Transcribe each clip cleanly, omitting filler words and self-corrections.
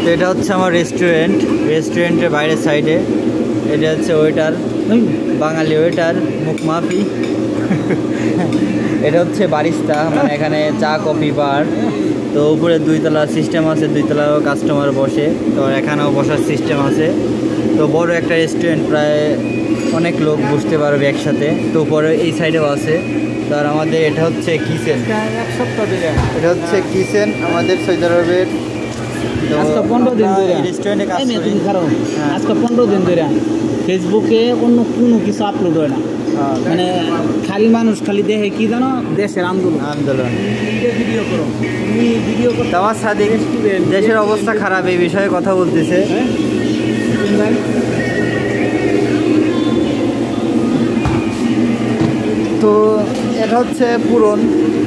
তো এটা হচ্ছে আমার রেস্টুরেন্টের বাইরের সাইডে। এটা হচ্ছে ওয়েটার, বাঙালি ওয়েটার, মুখ মাফি। এটা হচ্ছে বারিস্তা, মানে এখানে চা কফি বার। তো উপরে 2 তলা সিস্টেম আছে, 2 তলাও কাস্টমার বসে, তো এখানেও বসার সিস্টেম আছে। তো বড় একটা রেস্টুরেন্ট, প্রায় অনেক লোক বসতে পারবে একসাথে। তো উপরে এই সাইডেও আছে। তো আর আমাদের এটা হচ্ছে কিচেন, এটা হচ্ছে কিচেন আমাদের সৌদি আরবের। আজকে 15 দিন ধরে রেস্টুরেন্টে কাজ করি। আজকে 15 দিন ধরে ফেসবুকে অন্য কোনো কিছু আপলোড হয় না, মানে খালি মানুষ খালি দেখে কি জানো, দেশের আন্দোলন। ভিডিও করো, তুমি ভিডিও করো। আমার সাদিক দেশের অবস্থা খারাপ, এই বিষয়ে কথা বলতেছে। তো এটা হচ্ছে পুরন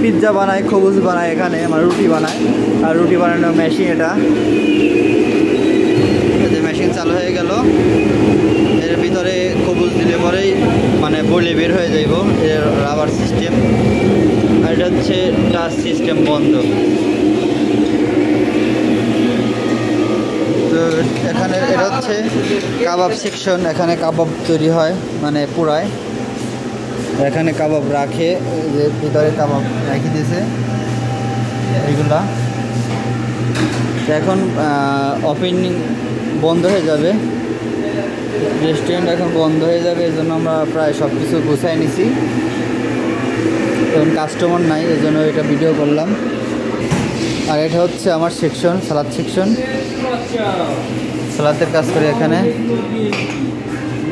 পিৎজা বানায়, খবুজ বানায়, এখানে আমার রুটি বানায়। আর রুটি বানানোর মেশিন, এটা যে মেশিন চালু হয়ে গেল, এর ভিতরে খবুজ দিলে পরেই মানে বলে বের হয়ে যাইব। এর রাবার সিস্টেম। আর এটা হচ্ছে টাচ সিস্টেম বন্ধ। তো এখানে এটা হচ্ছে কাবাব সেকশন, এখানে কাবাব তৈরি হয়, মানে পুরায় এখানে কাবাব রাখে, যে ভিতরে কাবাব রাখি দিয়েছে এইগুলা। এখন ওপেনিং বন্ধ হয়ে যাবে, রেস্টুরেন্ট এখন বন্ধ হয়ে যাবে। এই জন্য আমরা প্রায় সব কিছু গুছাই নিছি। এখন কাস্টমার নাই, এই জন্য এটা ভিডিও করলাম। আর এটা হচ্ছে আমার সেকশন, সালাদ সেকশন, সালাদের কাজ করি এখানে।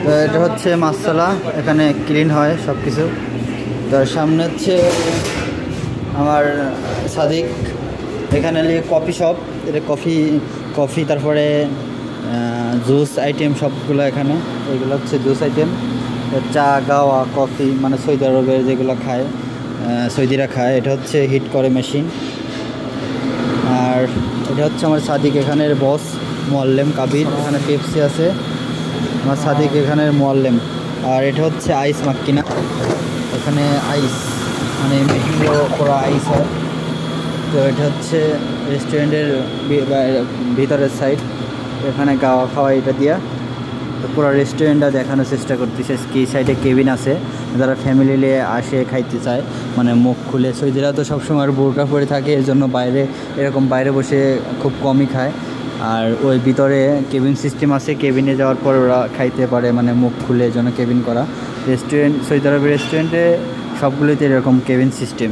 তো এটা হচ্ছে মাসালা, এখানে ক্লিন হয় সব কিছু। তার সামনে হচ্ছে আমার সাদিক, এখানে কফি শপ, এটা কফি তারপরে জুস আইটেম সবগুলো এখানে। এগুলো হচ্ছে জুস আইটেম, চা গাওয়া কফি, মানে সৌদি আরবের যেগুলো খায়, সৌদিরা খায়। এটা হচ্ছে হিট করে মেশিন। আর এটা হচ্ছে আমার সাদিক, এখানের বস মোয়াল্লেম কাবির। এখানে পেপসি আছে, আমার সাদিক এখানের মোয়াল্লেম। আর এটা হচ্ছে আইস মাক্কিনা, এখানে আইস মানে মেশিনগুলো করা আইস হয়। তো এটা হচ্ছে রেস্টুরেন্টের ভিতরের সাইড, এখানে গাওয়া খাওয়া এটা দিয়া। তো পুরো রেস্টুরেন্টটা দেখানোর চেষ্টা করতেছে। কি সাইডে কেবিন আছে, যারা ফ্যামিলি নিয়ে আসে খাইতে চায়, মানে মুখ খুলে। সৌদিরা তো সবসময় বোরকা পরে থাকে, এর জন্য বাইরে এরকম বাইরে বসে খুব কমই খায়। আর ওই ভিতরে কেবিন সিস্টেম আছে, কেবিনে যাওয়ার পর ওরা খাইতে পারে, মানে মুখ খুলে, জন্য কেবিন করা। রেস্টুরেন্ট সৌদি আরবের রেস্টুরেন্টে সবগুলোতে এরকম কেবিন সিস্টেম।